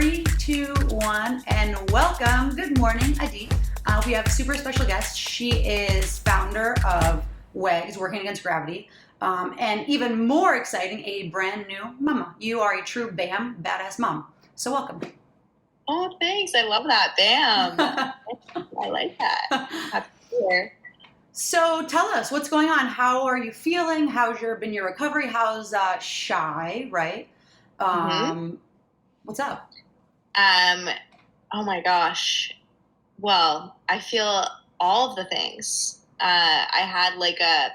Three, two, one, and welcome. Good morning, Adee. We have a super special guest. She is founder of WEGS, Working Against Gravity, and even more exciting, a brand new mama. You are a true BAM, badass mom. So welcome. Oh, thanks. I love that. BAM. I like that. Happy to be here. So tell us, what's going on? How are you feeling? How's been your recovery? How's Shy, right? What's up? Oh my gosh. Well, I feel all of the things. I had like a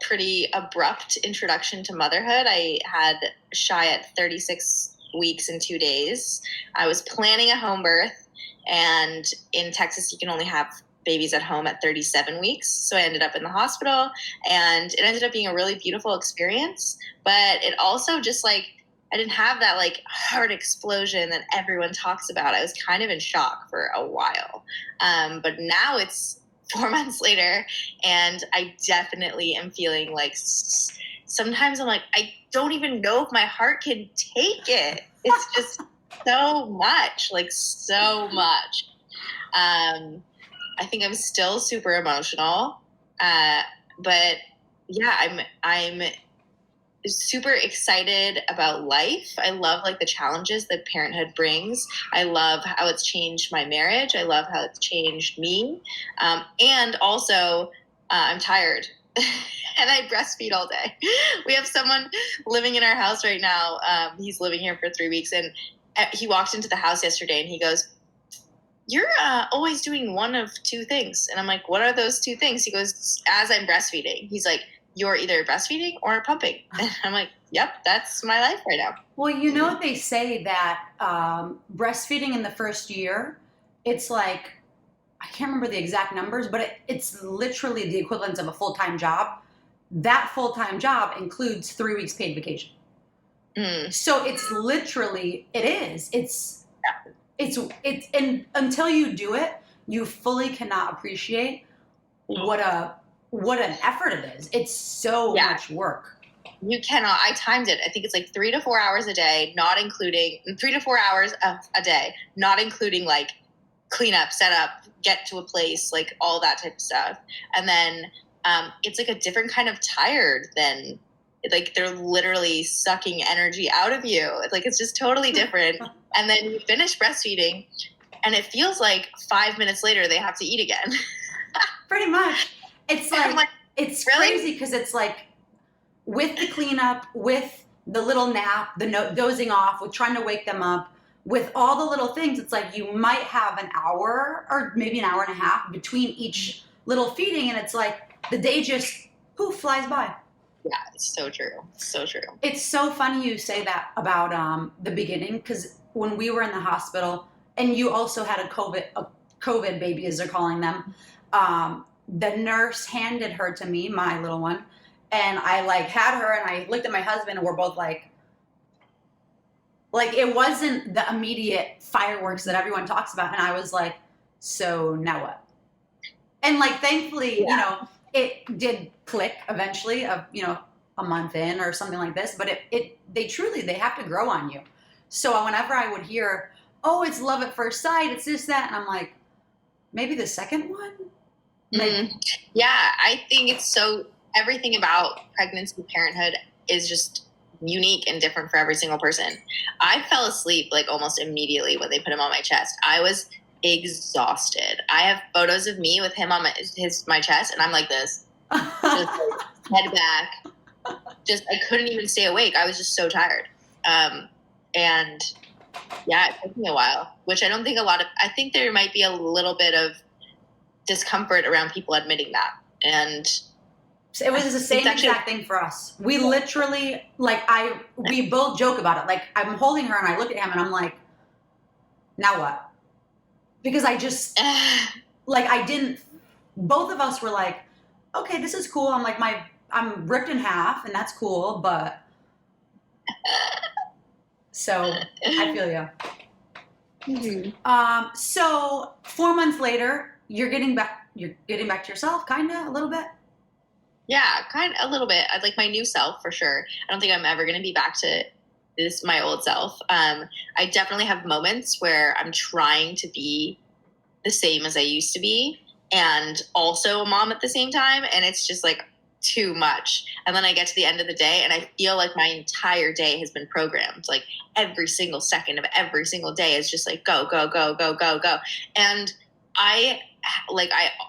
pretty abrupt introduction to motherhood. I had Shy at 36 weeks and 2 days. I was planning a home birth, and in Texas, you can only have babies at home at 37 weeks. So I ended up in the hospital, and it ended up being a really beautiful experience. But it also just I didn't have that heart explosion that everyone talks about. I was kind of in shock for a while. But now it's 4 months later, and I definitely am feeling sometimes I'm I don't even know if my heart can take it. It's just so much, so much. I think I'm still super emotional. But yeah, I'm super excited about life. I love the challenges that parenthood brings. I love how it's changed my marriage. I love how it's changed me. And also I'm tired and I breastfeed all day. We have someone living in our house right now. He's living here for 3 weeks, and he walked into the house yesterday and he goes, "You're always doing one of two things." And I'm like, "What are those two things?" He goes, "As I'm breastfeeding." He's like, "You're either breastfeeding or pumping." And I'm like, "Yep, that's my life right now." Well, you know what they say, that breastfeeding in the first year, it's I can't remember the exact numbers, but it's literally the equivalent of a full-time job. That full-time job includes 3 weeks paid vacation. So it's literally, it's and until you do it, you fully cannot appreciate what an effort it is. It's so much work. You cannot. I timed it. I think it's 3 to 4 hours a day, not including 3 to 4 hours a day, not including clean up, set up, get to a place, all that type of stuff. And then it's a different kind of tired than they're literally sucking energy out of you. It's just totally different. And then you finish breastfeeding and it feels 5 minutes later they have to eat again. Pretty much. It's it's really crazy, because it's with the cleanup, with the little nap, the dozing off, with trying to wake them up, with all the little things, it's you might have an hour or maybe an hour and a half between each little feeding, and it's the day just poof flies by. Yeah, it's so true. So true. It's so funny you say that about the beginning, because when we were in the hospital, and you also had a COVID baby, as they're calling them, the nurse handed her to me, my little one, and I had her, and I looked at my husband, and we're both it wasn't the immediate fireworks that everyone talks about, and I was so now what? And thankfully, it did click eventually, of a month in or something like this, but they have to grow on you. So whenever I would hear, "Oh, it's love at first sight, it's this, that," and I'm maybe the second one? Yeah, I think it's everything about pregnancy and parenthood is just unique and different for every single person. I fell asleep almost immediately when they put him on my chest. I was exhausted. I have photos of me with him on my chest, and I'm like this, just head back. I couldn't even stay awake. I was just so tired. And yeah, it took me a while, which I don't think I think there might be a little bit of discomfort around people admitting that. And it was the same exact thing for us. We literally, we both joke about it. I'm holding her and I look at him and I'm now what? Because I just, both of us were okay, this is cool. I'm ripped in half, and that's cool, but so I feel you. Mm-hmm. So 4 months later, you're getting back to yourself, kind of, a little bit. Yeah, kind of a little bit. I'd my new self for sure. I don't think I'm ever going to be back to this my old self. I definitely have moments where I'm trying to be the same as I used to be and also a mom at the same time. And it's just like too much. And then I get to the end of the day and I feel like my entire day has been programmed. Like every single second of every single day is just like go, go, go, go, go, go. And I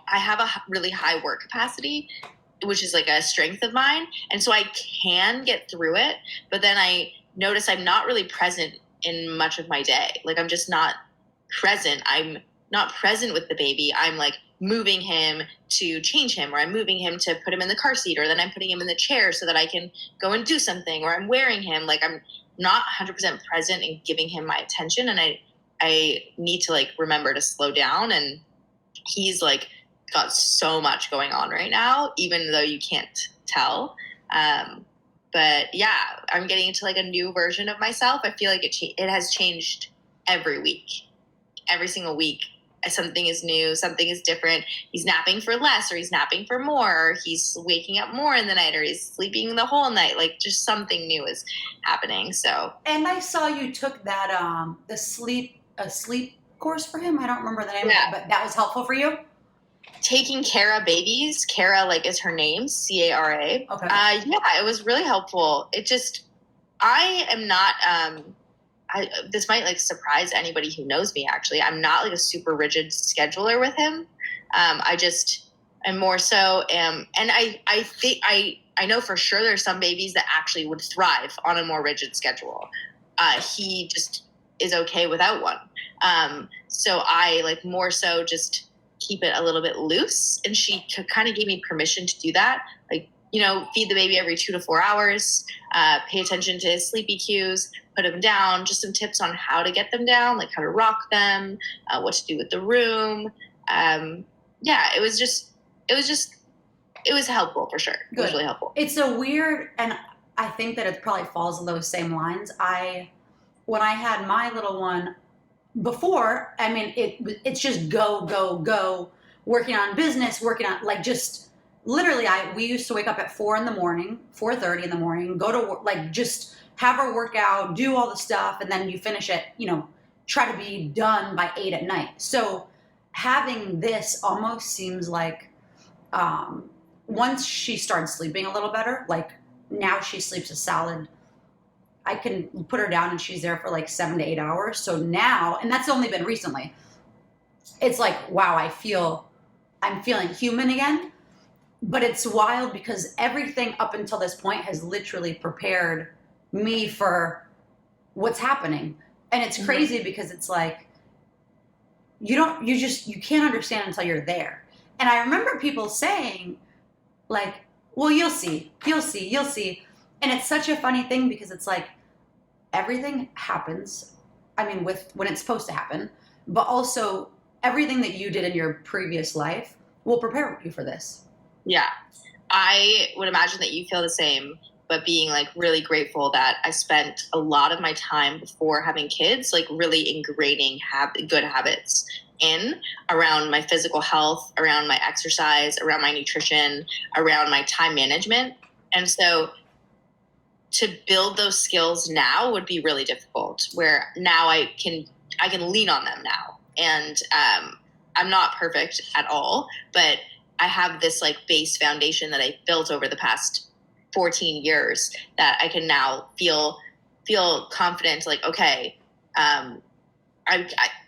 have a really high work capacity, which is like a strength of mine. And so I can get through it. But then I notice I'm not really present in much of my day. Like I'm just not present. I'm not present with the baby. I'm like moving him to change him, or I'm moving him to put him in the car seat, or then I'm putting him in the chair so that I can go and do something, or I'm wearing him. Like I'm not 100% present and giving him my attention. And I need to like remember to slow down. And he's like got so much going on right now, even though you can't tell. But yeah, I'm getting into like a new version of myself. I feel like it has changed every week, every single week. Something is new, something is different. He's napping for less, or he's napping for more, or he's waking up more in the night, or he's sleeping the whole night. Like just something new is happening. So, and I saw you took that a sleep course for him. I don't remember the name of it, but that was helpful for you. Taking Cara babies. Cara, like, is her name, Cara. Okay. Yeah, it was really helpful. It just, I am not. This might like surprise anybody who knows me. Actually, I'm not like a super rigid scheduler with him. I just am more so and I think I know for sure there's some babies that actually would thrive on a more rigid schedule. He just is okay without one. So I like more so just keep it a little bit loose, and she kind of gave me permission to do that. Like, you know, feed the baby every 2 to 4 hours, pay attention to his sleepy cues, put him down, just some tips on how to get them down, like how to rock them, what to do with the room. Yeah, it was helpful for sure. Good. It was really helpful. It's a weird, and I think that it probably falls on those same lines. When I had my little one before, I mean, it's just go, go, go, working on business, working on like just literally we used to wake up at 4 in the morning, 4:30 in the morning, go to work, like just have our workout, do all the stuff, and then you finish it, you know, try to be done by 8 at night. So having this almost seems like once she started sleeping a little better, like now she sleeps a solid, I can put her down and she's there for like 7 to 8 hours. So now, and that's only been recently, it's like, wow, I'm feeling human again. But it's wild because everything up until this point has literally prepared me for what's happening. And it's crazy because it's like, you can't understand until you're there. And I remember people saying like, well, you'll see. And it's such a funny thing because it's like everything happens, I mean, when it's supposed to happen, but also everything that you did in your previous life will prepare you for this. Yeah. I would imagine that you feel the same, but being like really grateful that I spent a lot of my time before having kids, like really ingraining good habits in around my physical health, around my exercise, around my nutrition, around my time management. And so to build those skills now would be really difficult, where now I can lean on them now. And I'm not perfect at all, but I have this like base foundation that I built over the past 14 years that I can now feel confident. Like, okay,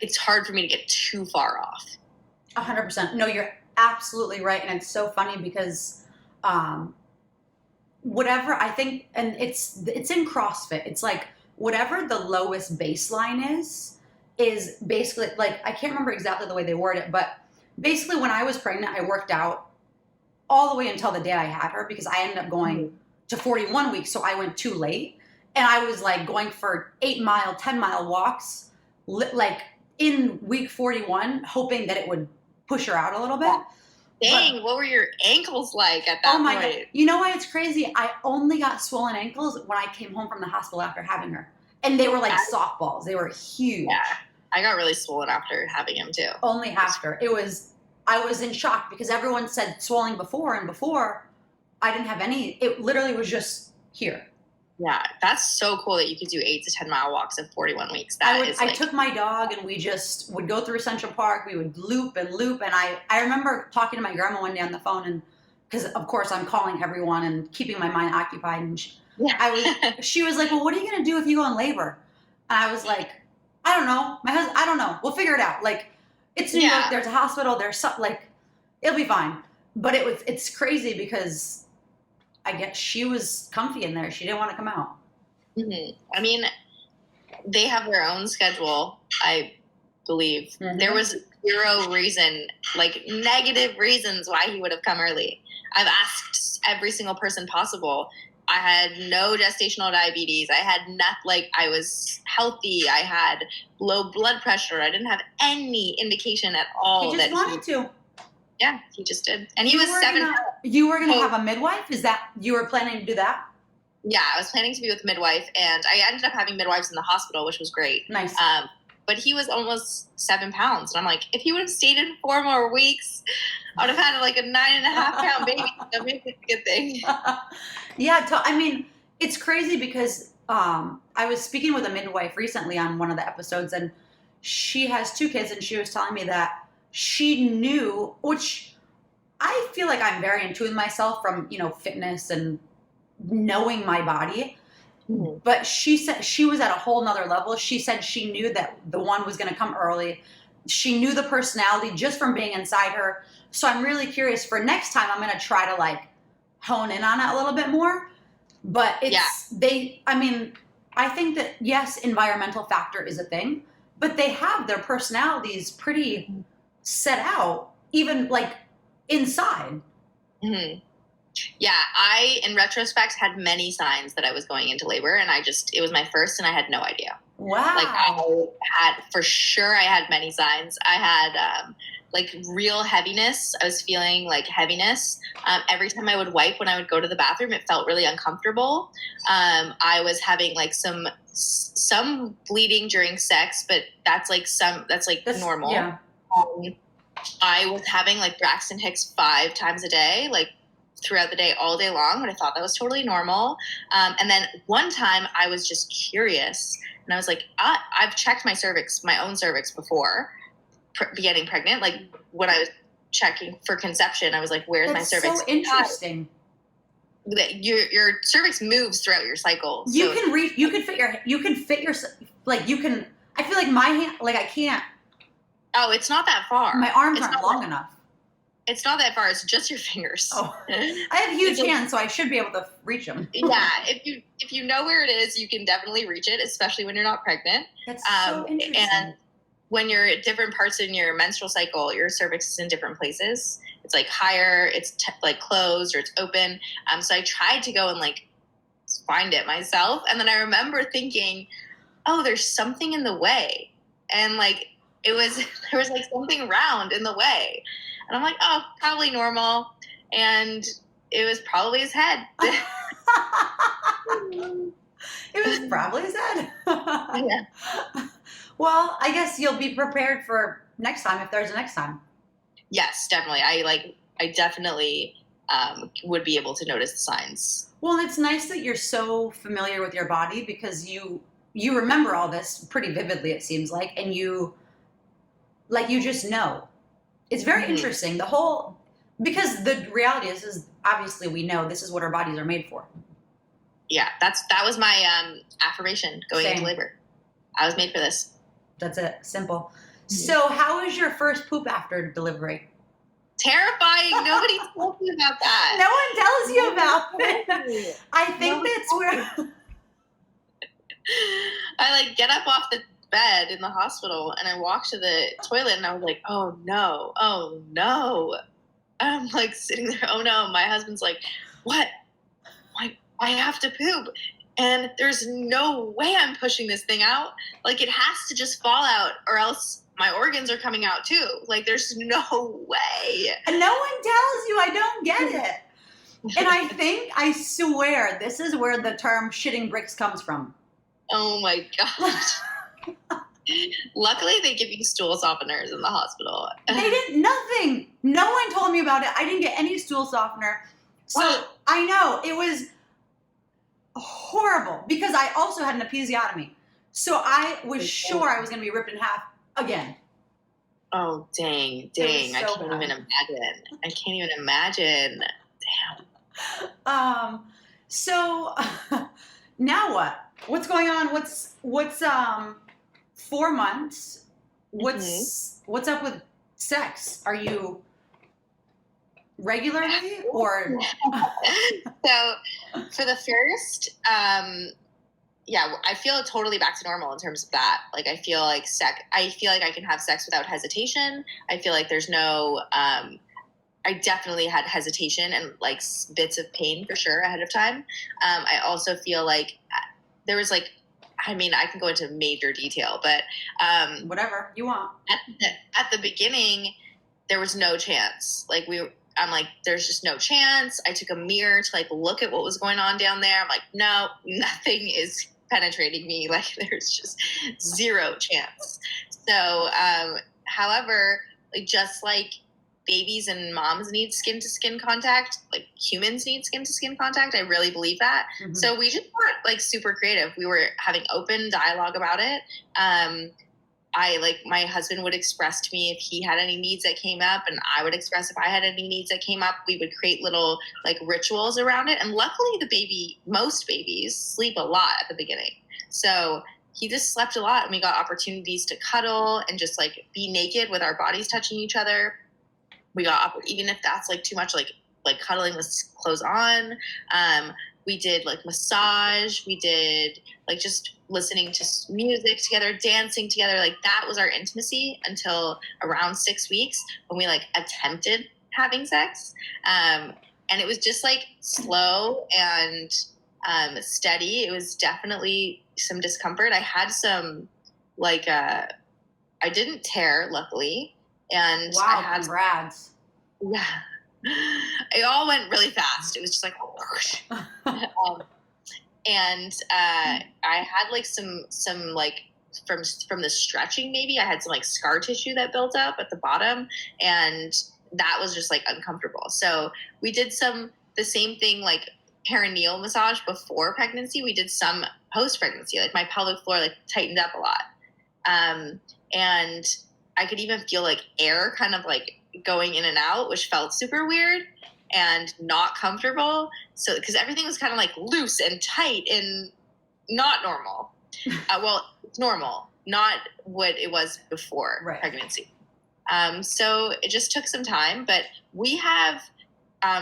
it's hard for me to get too far off. 100%. No, you're absolutely right. And it's so funny because whatever I think, and it's in CrossFit, it's like whatever the lowest baseline is basically like, I can't remember exactly the way they word it, but basically when I was pregnant, I worked out all the way until the day I had her because I ended up going to 41 weeks. So I went too late, and I was like going for 8-mile, 10-mile walks, like in week 41, hoping that it would push her out a little bit. Dang, what were your ankles like at that point? Oh my God. You know why it's crazy? I only got swollen ankles when I came home from the hospital after having her. And they were like softballs. They were huge. Yeah. I got really swollen after having him too. Only after. I was in shock because everyone said swelling before, and before I didn't have any. It literally was just here. Yeah, that's so cool that you could do 8 to 10 mile walks in 41 weeks. I took my dog and we just would go through Central Park. We would loop and loop. And I remember talking to my grandma one day on the phone, and because of course I'm calling everyone and keeping my mind occupied. And she was like, well, what are you going to do if you go in labor? And I was like, I don't know. My husband, I don't know. We'll figure it out. Like, it's New York. There's a hospital. There's something, like, it'll be fine. But it's crazy because I guess she was comfy in there. She didn't want to come out. Mm-hmm. I mean, they have their own schedule, I believe. Mm-hmm. There was zero reason, like negative reasons why he would have come early. I've asked every single person possible. I had no gestational diabetes. I had I was healthy. I had low blood pressure. I didn't have any indication at all. He just wanted to. Yeah, he just did. And he was 7. You were going to have a midwife? Is that, you were planning to do that? Yeah, I was planning to be with a midwife, and I ended up having midwives in the hospital, which was great. Nice. But he was almost 7 pounds. And I'm like, if he would have stayed in 4 more weeks, I would have had like a 9.5-pound baby. That makes it a good thing. Yeah, I mean, it's crazy because I was speaking with a midwife recently on one of the episodes, and she has 2 kids, and she was telling me that she knew, which I feel like I'm very in tune with myself from, fitness and knowing my body. Mm-hmm. But she said she was at a whole nother level. She said she knew that the one was going to come early. She knew the personality just from being inside her. So I'm really curious for next time. I'm going to try to hone in on it a little bit more. But I think that yes, environmental factor is a thing, but they have their personalities pretty set out, even inside. Mm-hmm. Yeah, I, in retrospect, had many signs that I was going into labor, and it was my first, and I had no idea. Wow. I had many signs. I had, real heaviness. I was feeling, heaviness. Every time I would wipe when I would go to the bathroom, it felt really uncomfortable. I was having, some bleeding during sex, but that's normal. Yeah. I was having, Braxton Hicks 5 times a day, throughout the day, all day long, but I thought that was totally normal. And then one time I was just curious, and I was like, I've checked my own cervix before getting pregnant. When I was checking for conception, I was like, where's my cervix? That's so interesting. Your cervix moves throughout your cycle. So. You can fit your, I feel like my hand, I can't. Oh, it's not that far. My arms aren't long enough. It's not that far. It's just your fingers. Oh, I have huge hands, so I should be able to reach them. Yeah, if you know where it is, you can definitely reach it, especially when you're not pregnant. That's so interesting. And when you're at different parts in your menstrual cycle, your cervix is in different places. It's higher, it's closed, or it's open. So I tried to go and find it myself, and then I remember thinking, oh, there's something in the way, and there was something round in the way. And I'm like, oh, probably normal. And it was probably his head. It was probably his head. Yeah. Well, I guess you'll be prepared for next time if there's a next time. Yes, definitely. I definitely would be able to notice the signs. Well, it's nice that you're so familiar with your body because you remember all this pretty vividly, it seems like, and you just know. It's very interesting. Because the reality is obviously we know this is what our bodies are made for. Yeah, that was my affirmation going into labor. I was made for this. That's it. Simple. Mm-hmm. So how was your first poop after delivery? Terrifying. Nobody told me about that. No one tells you about it. I think that's where I get up off the bed in the hospital and I walked to the toilet and I was like, oh no. I'm sitting there, oh no. My husband's like, what? I have to poop. And there's no way I'm pushing this thing out. It has to just fall out or else my organs are coming out too. There's no way. And no one tells you. I don't get it. And I swear, this is where the term shitting bricks comes from. Oh my gosh. Luckily, they give you stool softeners in the hospital. They didn't, nothing. No one told me about it. I didn't get any stool softener. So I know it was, horrible, because I also had an episiotomy. So I was sure I was going to be ripped in half again. Oh, dang. So I can't bad. even imagine. I can't even imagine. Damn. So now what? What's going on? What's 4 months? What's up with sex? Are you regularly or? So for the first, yeah, I feel totally back to normal in terms of that. Like, I feel like I can have sex without hesitation. I feel like there's no, I definitely had hesitation and like bits of pain for sure ahead of time. I also feel like there was like, I mean, I can go into major detail, but Whatever you want. At the beginning, there was no chance. Like I'm like, there's just no chance. I took a mirror to like look at what was going on down there. I'm like, no, nothing is penetrating me. Like, there's just zero chance. So, however, like, just like babies and moms need skin to skin contact, like humans need skin to skin contact. I really believe that. Mm-hmm. So we just weren't like super creative. We were having open dialogue about it. My husband would express to me if he had any needs that came up, and I would express if I had any needs that came up. We would create little like rituals around it. And luckily most babies sleep a lot at the beginning. So he just slept a lot, and we got opportunities to cuddle and just like be naked with our bodies touching each other. We got, even if that's like too much, like cuddling with clothes on. We did like massage. We did like just listening to music together, dancing together. Like, that was our intimacy until around 6 weeks when we like attempted having sex. And it was just like slow and steady. It was definitely some discomfort. I had some like, I didn't tear, luckily. And wow, I had congrats. Yeah. It all went really fast. It was just like, whoosh. And I had like some like from the stretching, maybe I had some like scar tissue that built up at the bottom, and that was just like uncomfortable. So we did the same thing, like perineal massage before pregnancy. We did some post pregnancy, like my pelvic floor like tightened up a lot. And I could even feel like air kind of like going in and out, which felt super weird and not comfortable. So, because everything was kind of like loose and tight and not normal. Well, it's normal, not what it was before pregnancy. So it just took some time, but we have,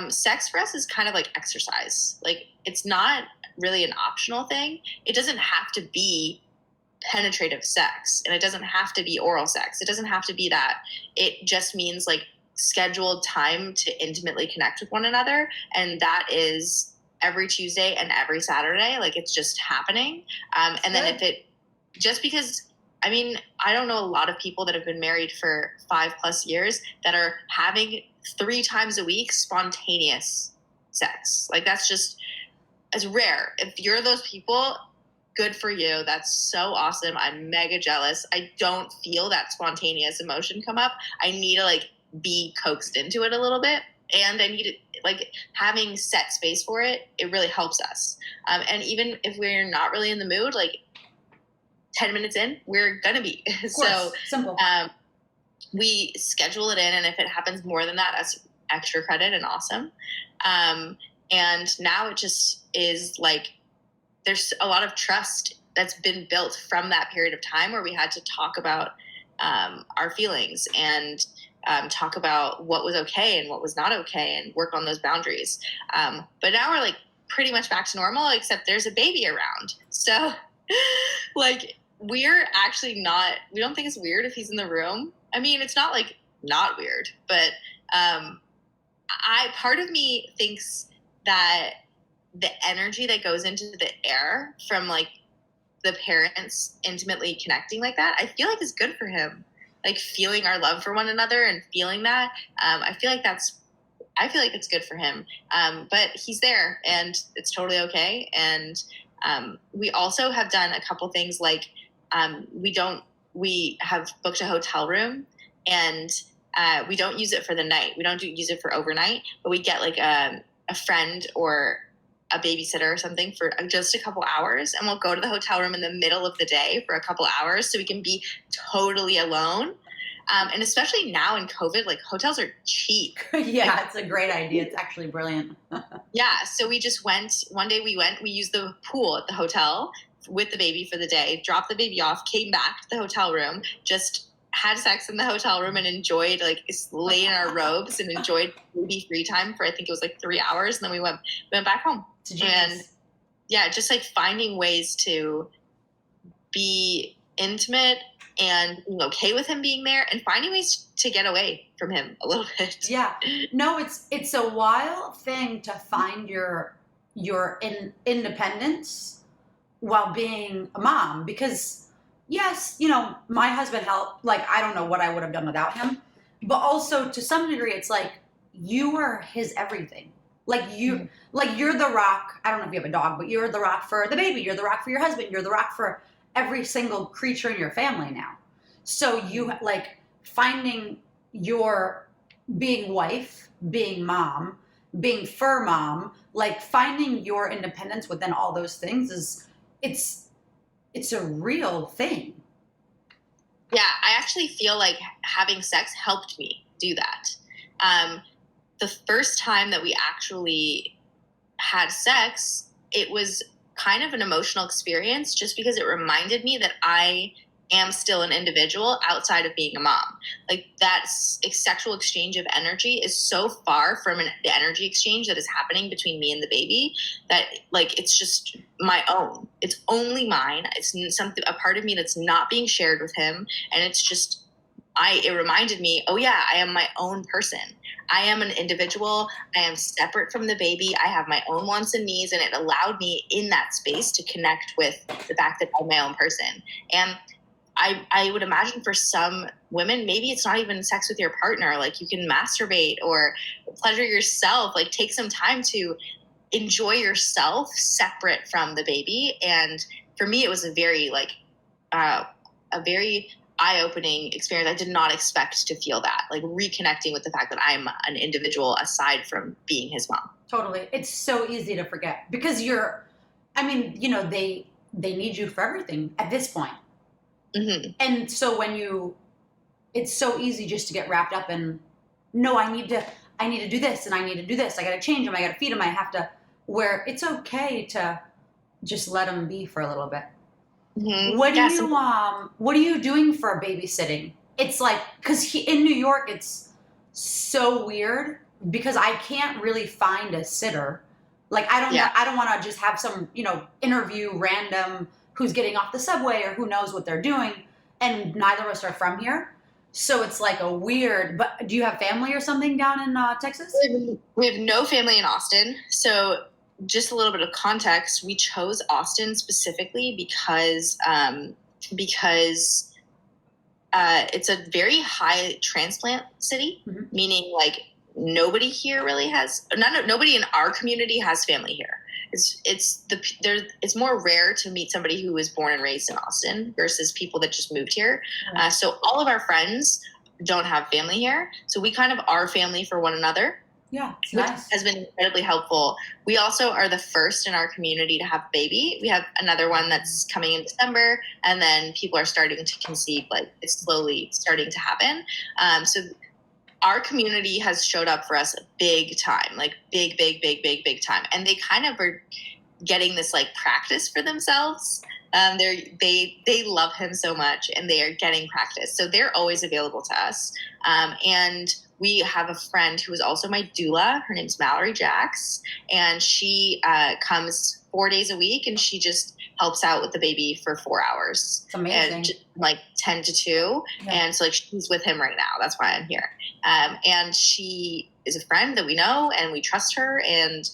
sex for us is kind of like exercise. Like, it's not really an optional thing. It doesn't have to be penetrative sex, and it doesn't have to be oral sex. It doesn't have to be that. It just means like scheduled time to intimately connect with one another, and that is every Tuesday and every Saturday. Like, it's just happening. And then if it, just because, I mean, I don't know a lot of people that have been married for 5+ years that are having 3 times a week spontaneous sex. Like, it's rare. If you're those people, good for you. That's so awesome. I'm mega jealous. I don't feel that spontaneous emotion come up. I need to like be coaxed into it a little bit, and I need to, like, having set space for it. It really helps us. And even if we're not really in the mood, like 10 minutes in, we're gonna be. So simple. We schedule it in, and if it happens more than that, that's extra credit and awesome. And now it just is like, there's a lot of trust that's been built from that period of time where we had to talk about our feelings and talk about what was okay and what was not okay and work on those boundaries. But now we're like pretty much back to normal, except there's a baby around. So like, we're actually not, we don't think it's weird if he's in the room. I mean, it's not like not weird, but part of me thinks that the energy that goes into the air from like the parents intimately connecting like that, I feel like is good for him. Like, feeling our love for one another and feeling that, I feel like it's good for him. But he's there, and it's totally okay. And we also have done a couple things, like we have booked a hotel room, and we don't use it for the night. We don't use it for overnight, but we get like a friend or a babysitter or something for just a couple hours, and we'll go to the hotel room in the middle of the day for a couple hours so we can be totally alone. And especially now in COVID, like hotels are cheap. Yeah, it's a great idea. It's actually brilliant. Yeah. So we just went, one day we used the pool at the hotel with the baby for the day, dropped the baby off, came back to the hotel room, just had sex in the hotel room and enjoyed, like, lay in our robes and enjoyed baby free time for, I think it was like 3 hours. And then we went back home. And yeah, just like finding ways to be intimate and being okay with him being there and finding ways to get away from him a little bit. Yeah. No, it's a wild thing to find your independence while being a mom, because yes, my husband helped. Like, I don't know what I would have done without him, but also to some degree, it's like you are his everything. Like you're the rock. I don't know if you have a dog, but you're the rock for the baby. You're the rock for your husband. You're the rock for every single creature in your family now. So you like finding your being wife, being mom, being fur mom, like finding your independence within all those things it's a real thing. Yeah, I actually feel like having sex helped me do that. The first time that we actually had sex, it was kind of an emotional experience just because it reminded me that I am still an individual outside of being a mom. Like that sexual exchange of energy is so far from the energy exchange that is happening between me and the baby that like it's just my own. It's only mine. It's something, a part of me that's not being shared with him, and it's just it reminded me, oh yeah, I am my own person. I am an individual. I am separate from the baby. I have my own wants and needs, and it allowed me in that space to connect with the fact that I'm my own person. And I would imagine for some women, maybe it's not even sex with your partner. Like you can masturbate or pleasure yourself, like take some time to enjoy yourself separate from the baby. And for me, it was a very eye-opening experience. I did not expect to feel that, like reconnecting with the fact that I'm an individual aside from being his mom. Totally. It's so easy to forget because they need you for everything at this point. Mm-hmm. And so it's so easy just to get wrapped up in, no, I need to do this and I need to do this. I got to change him. I got to feed him. I have to, where it's okay to just let him be for a little bit. Mm-hmm. What are you doing for babysitting? It's like, cause in New York, it's so weird because I can't really find a sitter. Like I don't want to just have some, interview random who's getting off the subway or who knows what they're doing. And neither of us are from here. So it's like a weird, but do you have family or something down in Texas? We have no family in Austin. So just a little bit of context, we chose Austin specifically because it's a very high transplant city, mm-hmm. meaning like nobody here really nobody in our community has family here. It's more rare to meet somebody who was born and raised in Austin versus people that just moved here. Right. So all of our friends don't have family here. So we kind of are family for one another. Yeah, which nice. Has been incredibly helpful. We also are the first in our community to have a baby. We have another one that's coming in December, and then people are starting to conceive. Like it's slowly starting to happen. So our community has showed up for us big time, like big time. And they kind of are getting this like practice for themselves. They love him so much and they are getting practice. So they're always available to us. And we have a friend who is also my doula. Her name's Mallory Jax. And she comes 4 days a week and she just helps out with the baby for 4 hours. It's amazing. And like 10 to 2. Yeah. And so like she's with him right now. That's why I'm here. And she is a friend that we know and we trust her and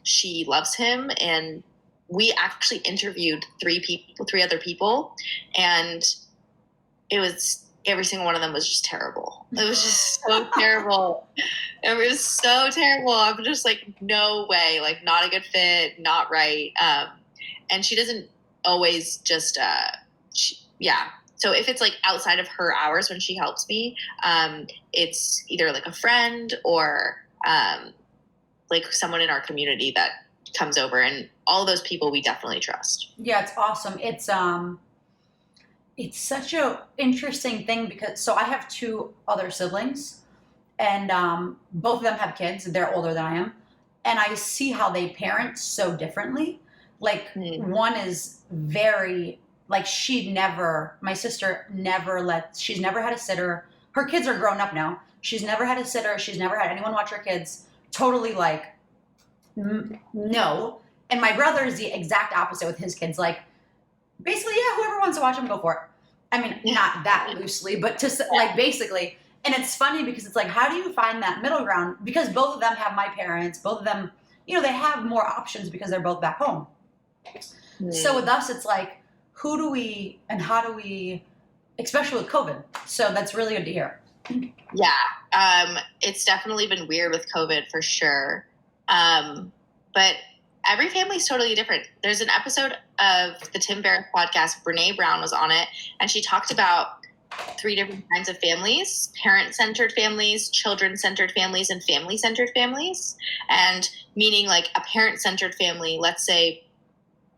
she loves him. And we actually interviewed 3 other people, and it was every single one of them was just terrible. It was just so terrible. It was so terrible. I'm just like, no way, like not a good fit, not right. And she doesn't always just, So if it's like outside of her hours when she helps me, it's either like a friend or like someone in our community that comes over, and all those people we definitely trust. Yeah, it's awesome. It's such a interesting thing because so I have two other siblings, and both of them have kids. They're older than I am, and I see how they parent so differently. Like one is very like my sister she's never had a sitter. Her kids are grown up now. She's never had a sitter. She's never had anyone watch her kids. Totally like no. And my brother is the exact opposite with his kids. Like basically, yeah, whoever wants to watch them, go for it. I mean, not that loosely, but like basically. And it's funny because it's like, how do you find that middle ground? Because both of them have my parents. Both of them, they have more options because they're both back home. So with us, it's like, how do we, especially with COVID. So that's really good to hear. Yeah. It's definitely been weird with COVID for sure. But every family is totally different. There's an episode of the Tim Ferriss podcast, Brene Brown was on it, and she talked about 3 different kinds of families: parent-centered families, children-centered families, and family-centered families. And meaning like a parent-centered family, let's say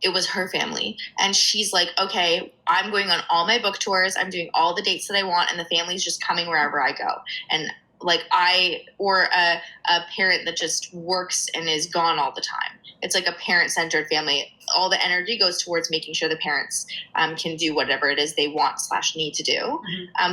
it was her family, and she's like, okay, I'm going on all my book tours, I'm doing all the dates that I want, and the family's just coming wherever I go. And like or a parent that just works and is gone all the time. It's like a parent-centered family. All the energy goes towards making sure the parents can do whatever it is they want / need to do,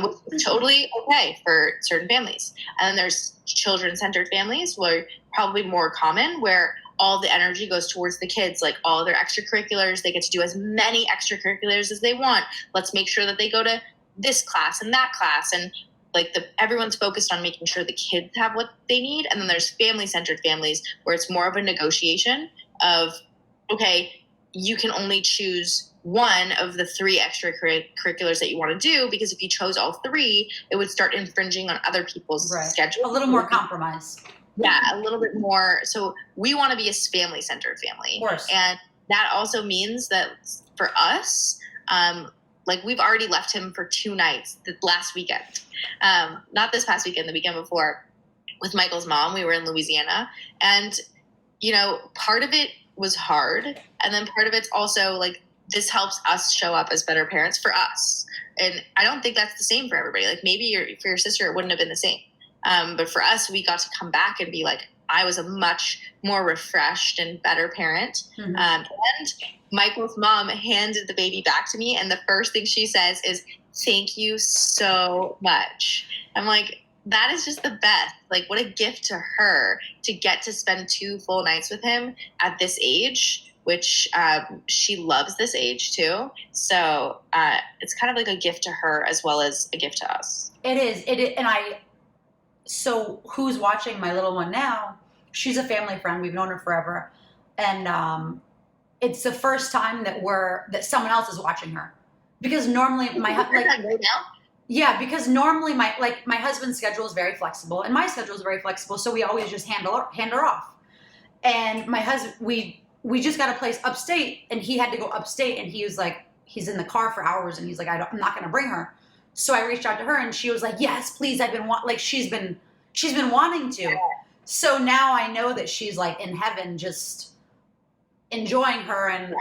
which is totally okay for certain families. And then there's children-centered families, where probably more common, where all the energy goes towards the kids, like all their extracurriculars. They get to do as many extracurriculars as they want. Let's make sure that they go to this class and that class, and like everyone's focused on making sure the kids have what they need. And then there's family-centered families, where it's more of a negotiation of, okay, you can only choose one of the 3 extracurriculars that you want to do, because if you chose all 3, it would start infringing on other people's schedule. A little more compromise. Yeah, a little bit more. So we want to be a family-centered family. Of course. And that also means that for us, like we've already left him for 2 nights the last weekend. Not this past weekend, the weekend before, with Michael's mom. We were in Louisiana. And, part of it was hard. And then part of it's also like, this helps us show up as better parents for us. And I don't think that's the same for everybody. Like maybe for your sister, it wouldn't have been the same. But for us, we got to come back and be like, I was a much more refreshed and better parent. And Michael's mom handed the baby back to me, and the first thing she says is, "Thank you so much." I'm like, that is just the best. Like, what a gift to her to get to spend 2 full nights with him at this age, which she loves this age too. So it's kind of like a gift to her as well as a gift to us. It is. And so who's watching my little one now? She's a family friend. We've known her forever. And it's the first time that someone else is watching her. Because normally because normally my husband's schedule is very flexible and my schedule is very flexible. So we always just hand her off. And my husband, we just got a place upstate, and he had to go upstate, and he was like, he's in the car for hours, and he's like, I'm not going to bring her. So I reached out to her, and she was like, yes, please. I've been she's been wanting to. So now I know that she's like in heaven, just enjoying her. And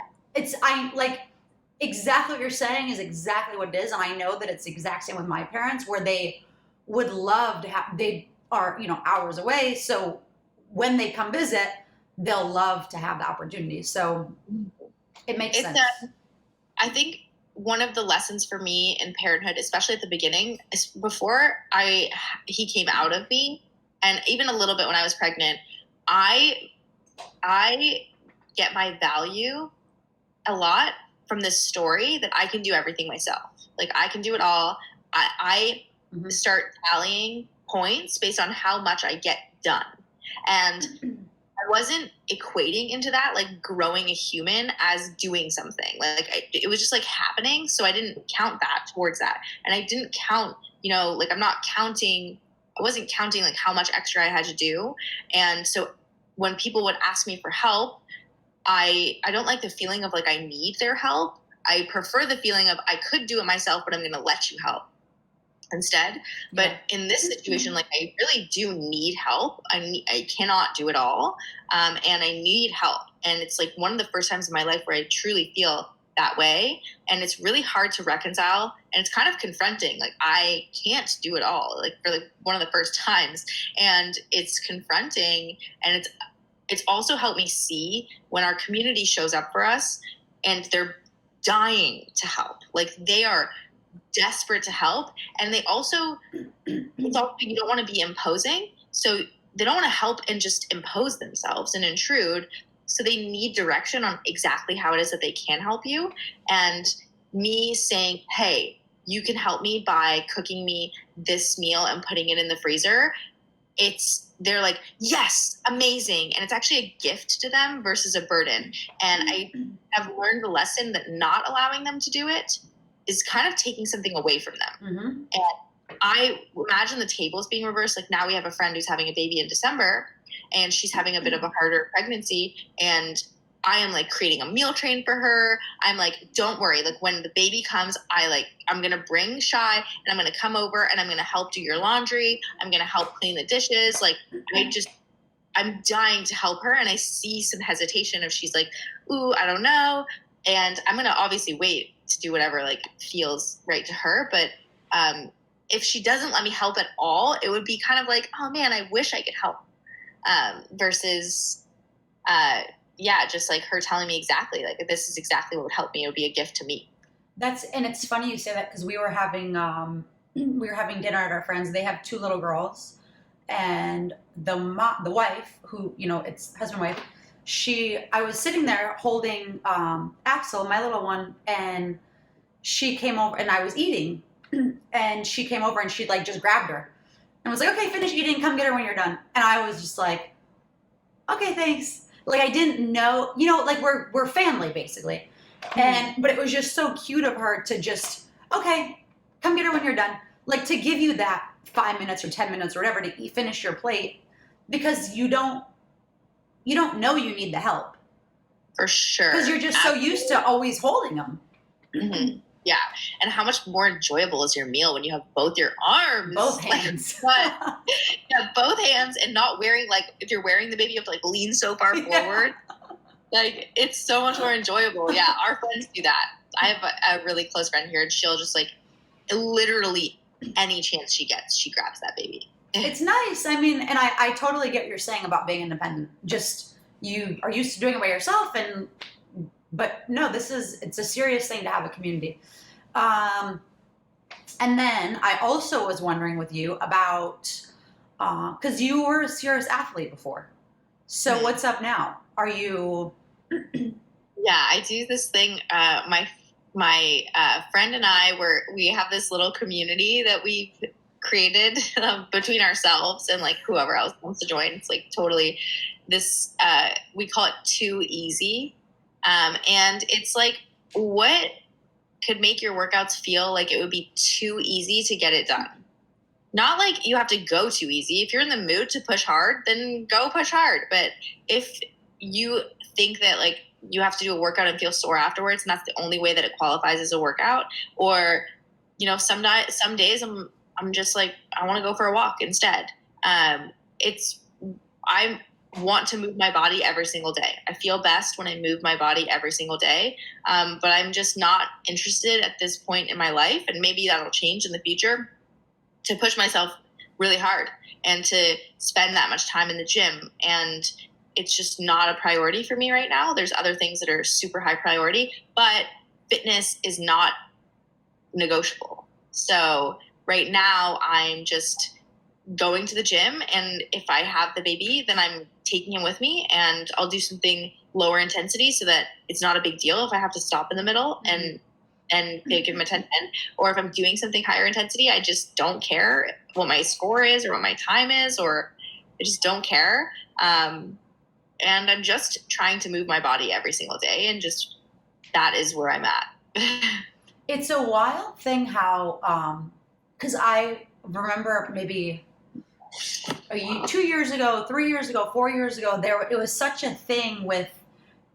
exactly what you're saying is exactly what it is. And I know that it's the exact same with my parents, where they would love to they are, hours away. So when they come visit, they'll love to have the opportunity. So it makes sense. I think one of the lessons for me in parenthood, especially at the beginning, is before he came out of me, and even a little bit when I was pregnant, I get my value a lot from this story that I can do everything myself. Like I can do it all. I start tallying points based on how much I get done. And I wasn't equating into that, like growing a human as doing something. Like it was just like happening. So I didn't count that towards that. And I didn't count, like I wasn't counting like how much extra I had to do. And so when people would ask me for help, I don't like the feeling of like I need their help. I prefer the feeling of I could do it myself, but I'm going to let you help instead. But in this situation, like I really do need help. I cannot do it all. And I need help. And it's like one of the first times in my life where I truly feel that way. And it's really hard to reconcile. And it's kind of confronting. Like, I can't do it all, like, for like one of the first times. And it's confronting. And it's also helped me see when our community shows up for us and they're dying to help. Like, they are desperate to help. And they also, it's also, you don't want to be imposing. So they don't want to help and just impose themselves and intrude. So they need direction on exactly how it is that they can help you. And me saying, hey, you can help me by cooking me this meal and putting it in the freezer. They're like, yes, amazing. And it's actually a gift to them versus a burden. And I have learned the lesson that not allowing them to do it is kind of taking something away from them. Mm-hmm. And I imagine the tables being reversed. Like, now we have a friend who's having a baby in December, and she's having a bit of a harder pregnancy. And I am like creating a meal train for her. I'm like, don't worry. Like, when the baby comes, I'm going to bring Shy, and I'm going to come over and I'm going to help do your laundry. I'm going to help clean the dishes. Like, I'm dying to help her. And I see some hesitation if she's like, ooh, I don't know. And I'm going to obviously wait to do whatever like feels right to her. But if she doesn't let me help at all, it would be kind of like, oh man, I wish I could help. Versus, just like her telling me exactly, like, this is exactly what would help me. It would be a gift to me. And it's funny you say that, because we were having dinner at our friends. They have 2 little girls, and the wife, who, you know, it's husband and wife, I was sitting there holding Axel, my little one, and she came over, and I was eating, and she came over and she like just grabbed her and was like, okay, finish eating, come get her when you're done. And I was just like, okay, thanks. Like, I didn't know, you know, like we're family basically. But it was just so cute of her to just, okay, come get her when you're done. Like, to give you that 5 minutes or 10 minutes or whatever to finish your plate, because you don't know you need the help. For sure. Because you're just Absolutely. so used to always holding them. Mm-hmm. Yeah. And how much more enjoyable is your meal when you have both your arms? Both hands. Like, yeah, both hands, and not wearing, like, if you're wearing the baby, you have to like lean so far forward. Like, it's so much more enjoyable. Yeah. Our friends do that. I have a really close friend here, and she'll just like, literally any chance she gets, she grabs that baby. It's nice. I mean, and I totally get what you're saying about being independent. Just, you are used to doing it by yourself, but no, it's a serious thing to have a community. And then I also was wondering with you about, because you were a serious athlete before. So what's up now? Are you? Yeah, I do this thing. My friend and we have this little community that we've created between ourselves and like whoever else wants to join. It's like totally this, we call it Too Easy. And it's like, what could make your workouts feel like it would be too easy to get it done? Not like you have to go too easy. If you're in the mood to push hard, then go push hard. But if you think that like you have to do a workout and feel sore afterwards, and that's the only way that it qualifies as a workout, or, you know, some days I'm just like, I want to go for a walk instead. I want to move my body every single day. I feel best when I move my body every single day. But I'm just not interested at this point in my life, and maybe that'll change in the future, to push myself really hard and to spend that much time in the gym. And it's just not a priority for me right now. There's other things that are super high priority, but fitness is not negotiable. So right now I'm just going to the gym, and if I have the baby, then I'm taking him with me, and I'll do something lower intensity so that it's not a big deal if I have to stop in the middle and give him attention. Or if I'm doing something higher intensity, I just don't care what my score is or what my time is, or I just don't care. And I'm just trying to move my body every single day, and just that is where I'm at. It's a wild thing how, because I remember maybe 2 years ago, 3 years ago, 4 years ago, it was such a thing with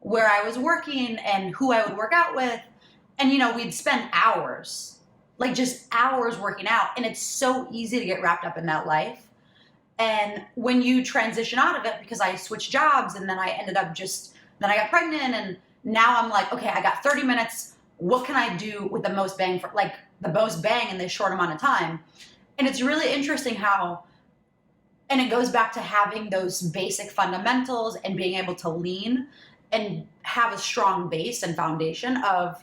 where I was working and who I would work out with. And, you know, we'd spend hours, like just hours working out. And it's so easy to get wrapped up in that life. And when you transition out of it, because I switched jobs and then I ended up just then I got pregnant, and now I'm like, okay, I got 30 minutes. What can I do with the most bang for, like, the most bang in this short amount of time? And it's really interesting how, and it goes back to having those basic fundamentals and being able to lean and have a strong base and foundation of,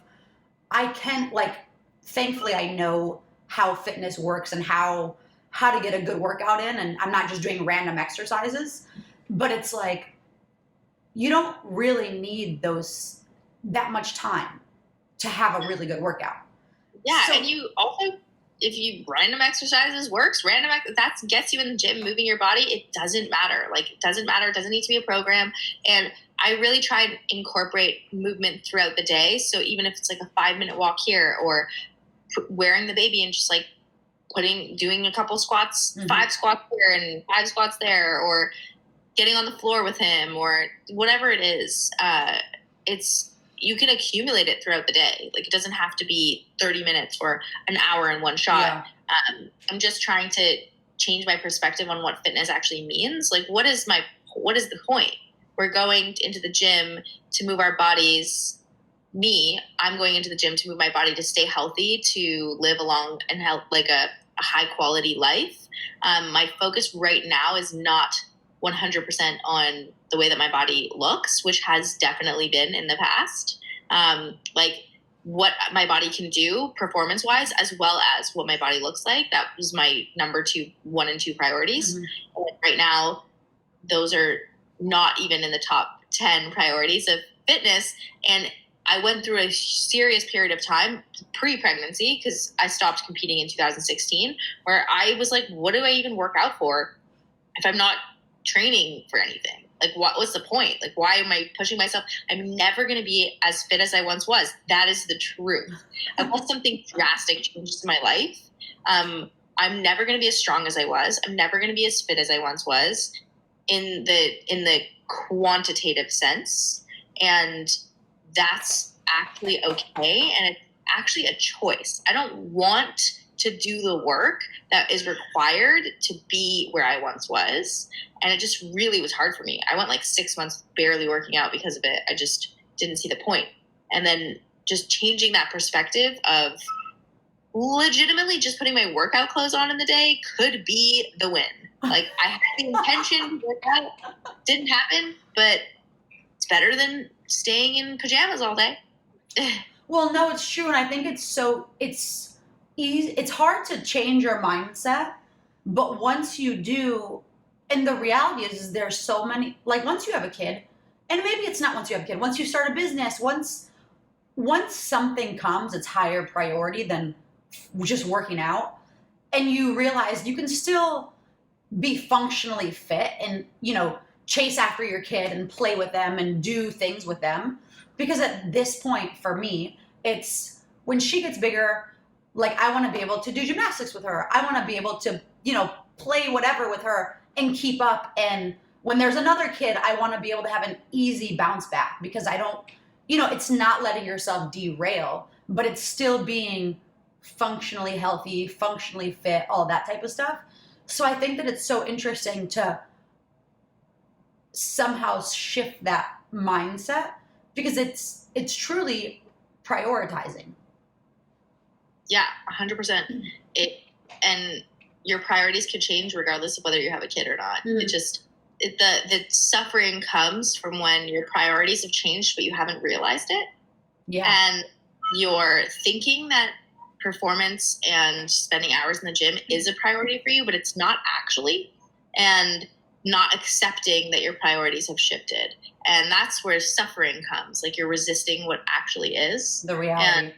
I can, like, thankfully I know how fitness works and how to get a good workout in, and I'm not just doing random exercises. But it's like, you don't really need that much time to have a really good workout. Yeah, so, and you also, if you random exercises works, that gets you in the gym, moving your body. It doesn't matter. Like, it doesn't matter. It doesn't need to be a program. And I really try to incorporate movement throughout the day. So even if it's like a 5-minute walk here, or wearing the baby and just like doing a couple squats, 5 squats here and 5 squats there, or getting on the floor with him, or whatever it is, you can accumulate it throughout the day. Like, it doesn't have to be 30 minutes or an hour in one shot. Yeah. I'm just trying to change my perspective on what fitness actually means. Like, what is the point? We're going into the gym to move our bodies. I'm going into the gym to move my body to stay healthy, to live a long and like a high quality life. My focus right now is not 100% on the way that my body looks, which has definitely been in the past. Like, what my body can do performance wise, as well as what my body looks like. That was my number 1 and 2 priorities. And right now, those are not even in the top 10 priorities of fitness. And I went through a serious period of time pre-pregnancy, because I stopped competing in 2016, where I was like, what do I even work out for if I'm not training for anything? Like, what was the point? Like, why am I pushing myself? I'm never going to be as fit as I once was. That is the truth. Unless something drastic changes in my life, I'm never going to be as strong as I was. I'm never going to be as fit as I once was in the quantitative sense. And that's actually okay. And it's actually a choice. I don't want to do the work that is required to be where I once was. And it just really was hard for me. I went like 6 months barely working out because of it. I just didn't see the point. And then just changing that perspective of legitimately just putting my workout clothes on in the day could be the win. Like, I had the intention to work out, didn't happen, but it's better than staying in pajamas all day. Well, no, it's true. And I think it's easy. It's hard to change your mindset, but once you do, and the reality is there's so many, like, once you have a kid, and maybe it's not once you have a kid, once you start a business, once something comes, it's higher priority than just working out, and you realize you can still be functionally fit and, chase after your kid and play with them and do things with them. Because at this point, for me, it's when she gets bigger, like, I want to be able to do gymnastics with her. I want to be able to, play whatever with her and keep up. And when there's another kid, I want to be able to have an easy bounce back, because I don't, it's not letting yourself derail, but it's still being functionally healthy, functionally fit, all that type of stuff. So I think that it's so interesting to somehow shift that mindset, because it's truly prioritizing. Yeah, 100%. And your priorities could change regardless of whether you have a kid or not. The suffering comes from when your priorities have changed, but you haven't realized it. Yeah. And you're thinking that performance and spending hours in the gym is a priority for you, but it's not actually. And not accepting that your priorities have shifted. And that's where suffering comes. Like, you're resisting what actually is. The reality.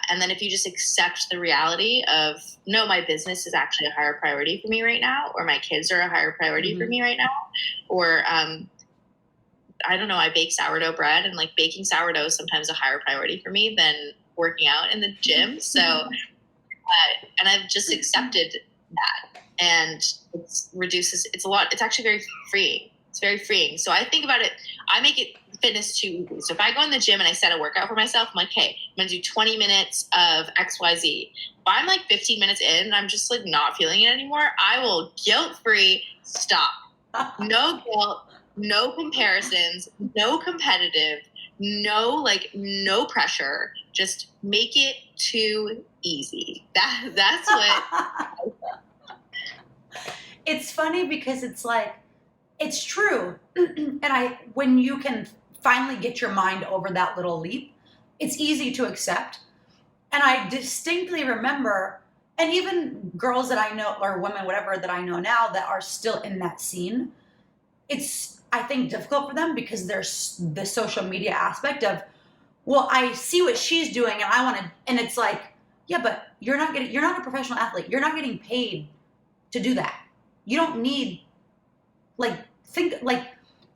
And then if you just accept the reality of, no, my business is actually a higher priority for me right now, or my kids are a higher priority for me right now, or I don't know, I bake sourdough bread, and like, baking sourdough is sometimes a higher priority for me than working out in the gym. So, and I've just accepted that. And it's a lot. It's actually very freeing. It's very freeing. So I think about it. I make it fitness too easy. So if I go in the gym and I set a workout for myself, I'm like, hey, I'm going to do 20 minutes of XYZ. If I'm like 15 minutes in and I'm just like not feeling it anymore, I will guilt-free stop. No guilt, no comparisons, no competitive, no pressure. Just make it too easy. That's what. It's funny because it's like, it's true. And when you can finally get your mind over that little leap, it's easy to accept. And I distinctly remember, and even girls that I know, or women, whatever, that I know now that are still in that scene, it's, I think, difficult for them because there's the social media aspect of, well, I see what she's doing and I want to, and it's like, yeah, but you're not a professional athlete. You're not getting paid to do that. You don't need, like,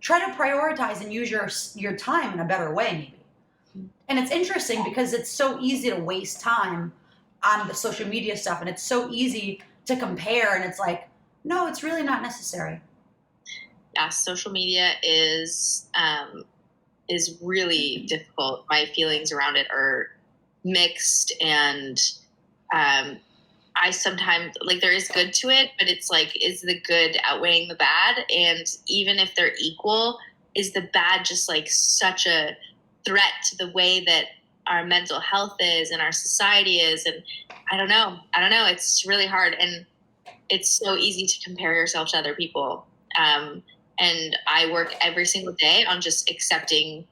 try to prioritize and use your time in a better way, maybe. And it's interesting because it's so easy to waste time on the social media stuff, and it's so easy to compare, and it's like, no, it's really not necessary. Yeah, social media is really difficult. My feelings around it are mixed, and I sometimes, like, there is good to it, but it's like, is the good outweighing the bad? And even if they're equal, is the bad just like such a threat to the way that our mental health is and our society is? And I don't know. It's really hard. And it's so easy to compare yourself to other people. And I work every single day on just accepting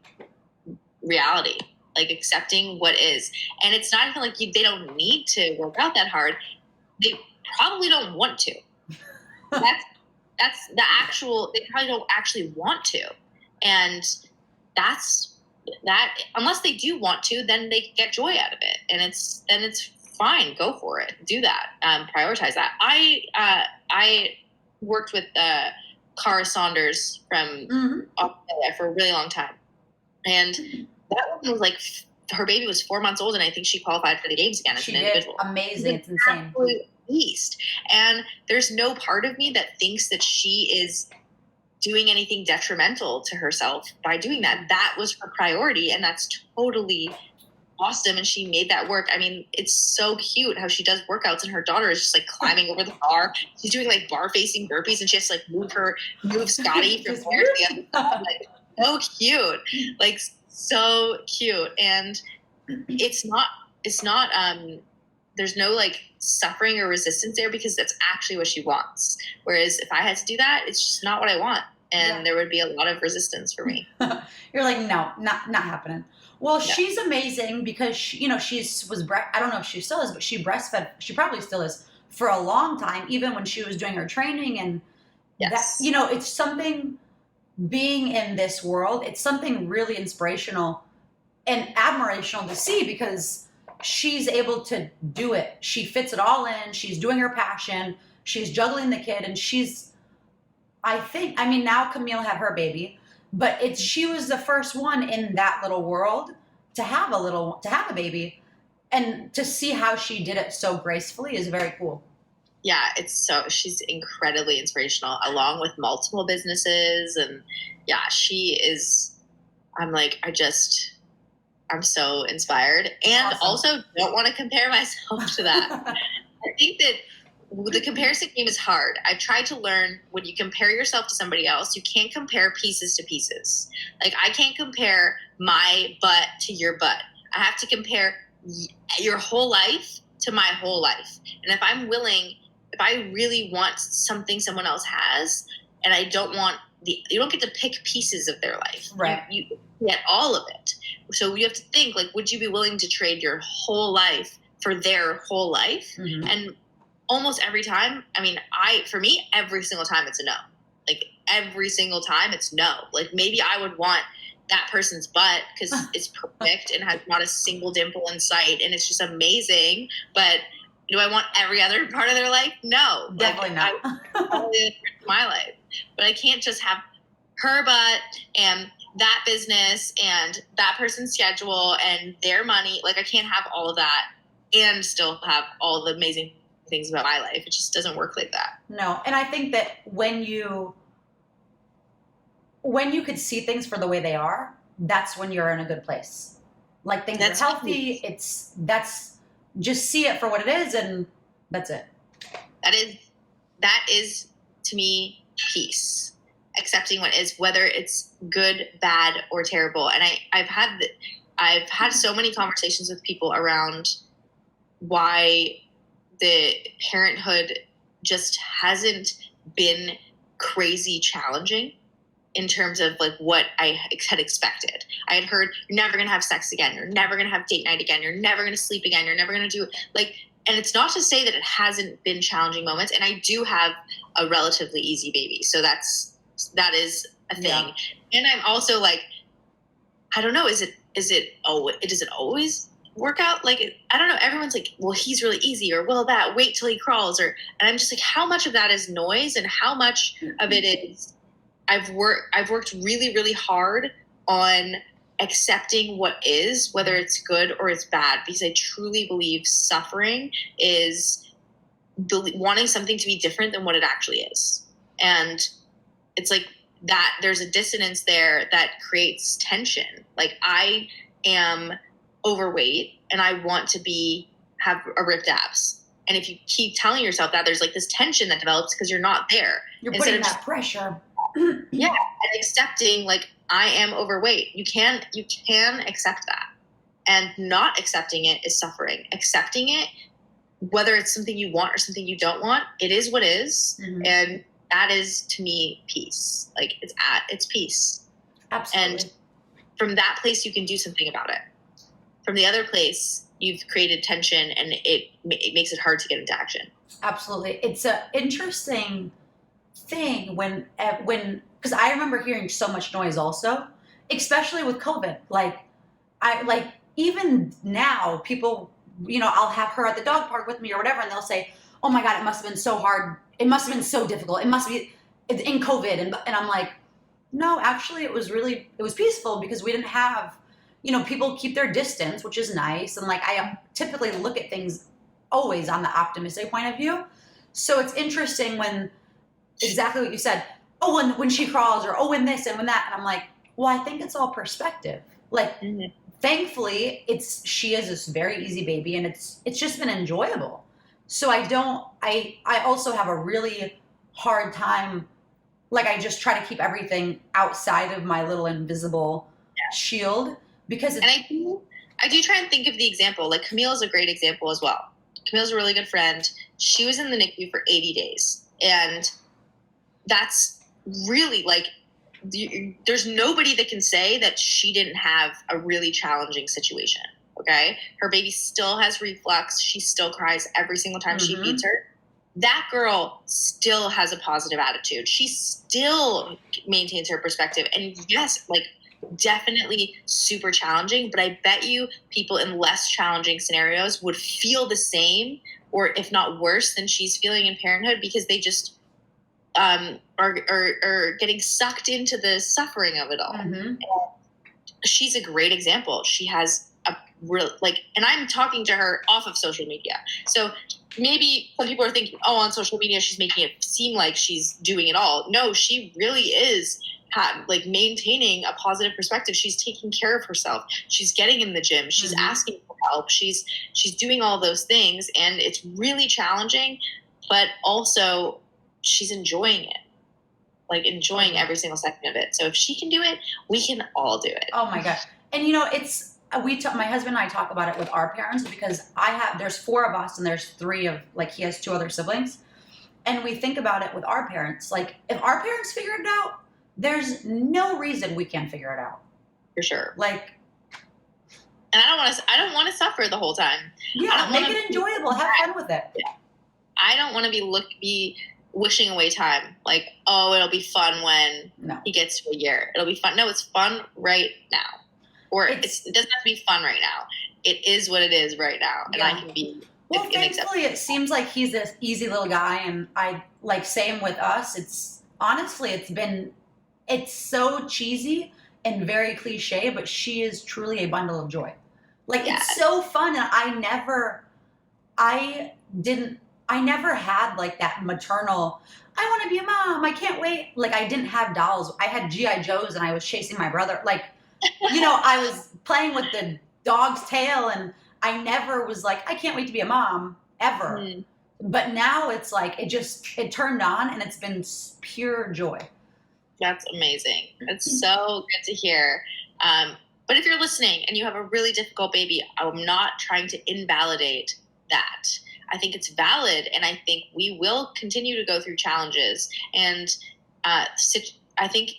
reality, like accepting what is. And it's not even like they don't need to work out that hard. They probably don't want to. That's the actual, they probably don't actually want to. And that's that, unless they do want to, then they get joy out of it. And it's fine. Go for it. Do that. Prioritize that. I worked with Cara Saunders from Australia for a really long time. And that woman was like, her baby was 4 months old, and I think she qualified for the games again as an individual. Amazing. It's insane. Absolute beast. And there's no part of me that thinks that she is doing anything detrimental to herself by doing that. That was her priority, and that's totally awesome. And she made that work. I mean, it's so cute how she does workouts, and her daughter is just like climbing over the bar. She's doing like bar facing burpees, and she has to like move Scotty from there to the other side. Like, so cute. Like, so cute. And it's not there's no like suffering or resistance there, because that's actually what she wants. Whereas if I had to do that, it's just not what I want. And there would be a lot of resistance for me. You're like, no, not happening. Well, she's amazing because I don't know if she still is, but she breastfed. She probably still is for a long time, even when she was doing her training. And that, it's something, being in this world, it's something really inspirational and admirational to see, because she's able to do it. She fits it all in. She's doing her passion. She's juggling the kid, and now Camille had her baby, but she was the first one in that little world to have a baby, and to see how she did it so gracefully is very cool. Yeah, she's incredibly inspirational, along with multiple businesses. And yeah, she is, I'm so inspired, and also don't want to compare myself to that. I think that the comparison game is hard. I've tried to learn, when you compare yourself to somebody else, you can't compare pieces to pieces. Like, I can't compare my butt to your butt. I have to compare your whole life to my whole life. And if I really want something someone else has, and I don't want you don't get to pick pieces of their life. Right. You get all of it. So you have to think, like, would you be willing to trade your whole life for their whole life? Mm-hmm. And almost every time, for me, every single time it's a no. Like, every single time it's no. Like, maybe I would want that person's butt because it's perfect and has not a single dimple in sight, and it's just amazing. But do I want every other part of their life? No. Definitely not. I my life. But I can't just have her butt and that business and that person's schedule and their money. Like, I can't have all of that and still have all the amazing things about my life. It just doesn't work like that. No. And I think that when you could see things for the way they are, that's when you're in a good place. Like, things are healthy. Just see it for what it is, and that's it. That is to me peace. accepting what is, whether it's good, bad, or terrible. And I've had so many conversations with people around why the parenthood just hasn't been crazy challenging in terms of like what I had expected. I had heard, you're never going to have sex again. You're never going to have date night again. You're never going to sleep again. You're never going to do like, and it's not to say that it hasn't been challenging moments. And I do have a relatively easy baby. So that is a thing. Yeah. And I'm also like, I don't know. Does it always work out? Like, I don't know. Everyone's like, well, he's really easy, or well, wait till he crawls, and I'm just like, how much of that is noise and how much of it is, I've worked really, really hard on accepting what is, whether it's good or it's bad, because I truly believe suffering is wanting something to be different than what it actually is. And it's like that there's a dissonance there that creates tension. Like, I am overweight and I want to have a ripped abs. And if you keep telling yourself that, there's like this tension that develops because you're not there. You're putting that pressure. Yeah, and accepting like, I am overweight. You can accept that. And not accepting it is suffering. Accepting it, whether it's something you want or something you don't want, it is what is. Mm-hmm. And that is, to me, peace. Like, it's peace. Absolutely. And from that place, you can do something about it. From the other place, you've created tension, and it makes it hard to get into action. Absolutely. It's an interesting thing when because I remember hearing so much noise also, especially with COVID. Even now, people, I'll have her at the dog park with me or whatever, and they'll say, oh my God, it must have been so hard. It must have been so difficult. It must be in COVID. And I'm like, no, actually it was peaceful because we didn't have, people keep their distance, which is nice. And like, I typically look at things always on the optimistic point of view. So it's interesting when exactly what you said, oh, when she crawls, or oh, when this and when that. And I'm like, well, I think it's all perspective. Like, mm-hmm. Thankfully she is this very easy baby, and it's just been enjoyable. So I also have a really hard time. Like, I just try to keep everything outside of my little invisible shield because and I do try and think of the example. Like, Camille is a great example as well. Camille's a really good friend. She was in the NICU for 80 days. And that's really like, there's nobody that can say that she didn't have a really challenging situation. Okay. Her baby still has reflux. She still cries every single time mm-hmm. she feeds her. That girl still has a positive attitude. She still maintains her perspective. And yes, like, definitely super challenging, but I bet you people in less challenging scenarios would feel the same, or if not worse than she's feeling in parenthood, because they just are getting sucked into the suffering of it all. Mm-hmm. She's a great example. She has a real, like, and I'm talking to her off of social media. So maybe some people are thinking, oh, on social media, she's making it seem like she's doing it all. No, she really is like maintaining a positive perspective. She's taking care of herself. She's getting in the gym. She's mm-hmm. asking for help. She's doing all those things, and it's really challenging, but also she's enjoying it, like enjoying every single second of it. So if she can do it, we can all do it. Oh my gosh. And it's, my husband and I talk about it with our parents, because there's 4 of us and there's 3 of, like, he has 2 other siblings. And we think about it with our parents. Like, if our parents figure it out, there's no reason we can't figure it out. For sure. Like, and I don't want to suffer the whole time. Yeah, make it enjoyable. Have fun with it. Yeah. I don't want to be wishing away time. Like, oh, it'll be fun when he gets to a year. It'll be fun. No, it's fun right now. Or it doesn't have to be fun right now. It is what it is right now. And I can be. Well, thankfully, it seems like he's this easy little guy. And same with us. It's so cheesy and very cliche, but she is truly a bundle of joy. Like, it's so fun. And I never had like that maternal, I want to be a mom, I can't wait. Like, I didn't have dolls. I had G.I. Joes and I was chasing my brother. Like, I was playing with the dog's tail, and I never was like, I can't wait to be a mom ever. Mm. But now it's like, it turned on, and it's been pure joy. That's amazing. It's so good to hear. But if you're listening and you have a really difficult baby, I'm not trying to invalidate that. I think it's valid, and I think we will continue to go through challenges. And I think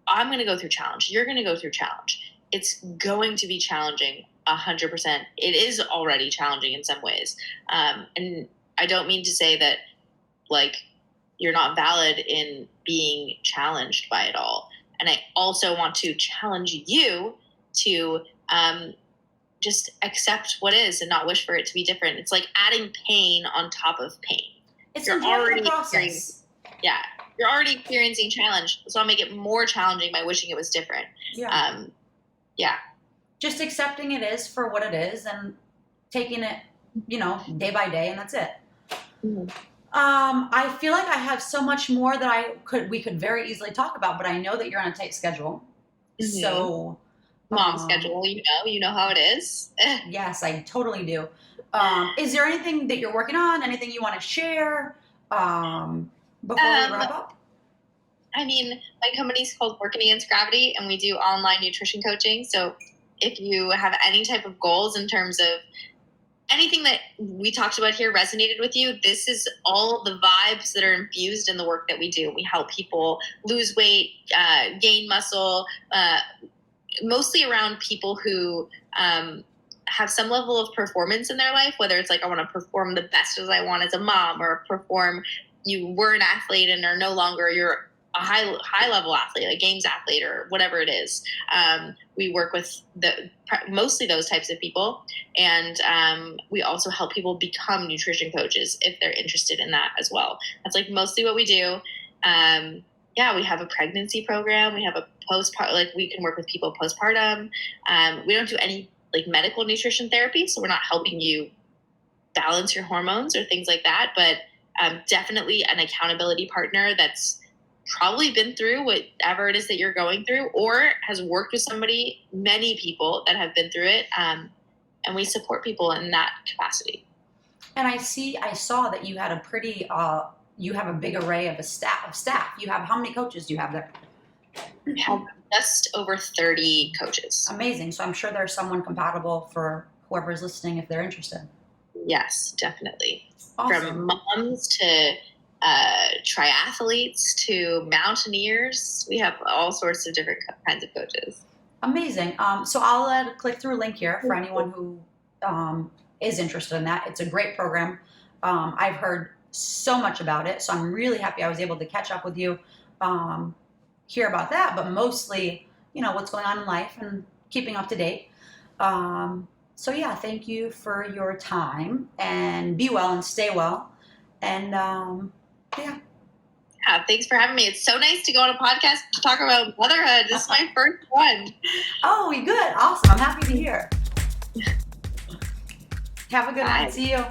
I'm going to go through challenge. You're going to go through challenge. It's going to be challenging 100%. It is already challenging in some ways. And I don't mean to say that, like, you're not valid in being challenged by it all. And I also want to challenge you to just accept what is and not wish for it to be different. It's like adding pain on top of pain. You're already process. You're already experiencing challenge, so I'll make it more challenging by wishing it was different. Just accepting it is for what it is and taking it, day by day, and that's it. Mm-hmm. I feel like I have so much more that we could very easily talk about, but I know that you're on a tight schedule. Mm-hmm. So mom schedule, you know how it is. Yes, I totally do. Is there anything that you're working on? Anything you want to share before we wrap up? I mean, my company's called Working Against Gravity, and we do online nutrition coaching. So if you have any type of goals in terms of anything that we talked about here resonated with you, this is all the vibes that are infused in the work that we do. We help people lose weight, gain muscle, mostly around people who have some level of performance in their life, whether it's like I want to perform the best as I want as a mom, or you were an athlete and are no longer, you're a high level athlete, a games athlete, or whatever it is. We work with mostly those types of people, and we also help people become nutrition coaches if they're interested in that as well. That's like mostly what we do. We have a pregnancy program. We have a postpartum, like we can work with people postpartum. We don't do any like medical nutrition therapy, so we're not helping you balance your hormones or things like that, but definitely an accountability partner that's probably been through whatever it is that you're going through, or has worked with many people that have been through it. And we support people in that capacity. And I saw that you had you have a big array of staff. You have, how many coaches do you have there? We have just over 30 coaches. Amazing. So I'm sure there's someone compatible for whoever's listening if they're interested. Yes, definitely. Awesome. From moms to triathletes to mountaineers. We have all sorts of different kinds of coaches. Amazing. So I'll click through a link here for anyone who is interested in that. It's a great program. I've heard so much about it, so I'm really happy I was able to catch up with you, hear about that, but mostly, what's going on in life and keeping up to date. So yeah, thank you for your time, and be well and stay well. And yeah, thanks for having me. It's so nice to go on a podcast to talk about motherhood. This is my first one. Oh, good. Awesome. I'm happy to hear. Have a good night. See you.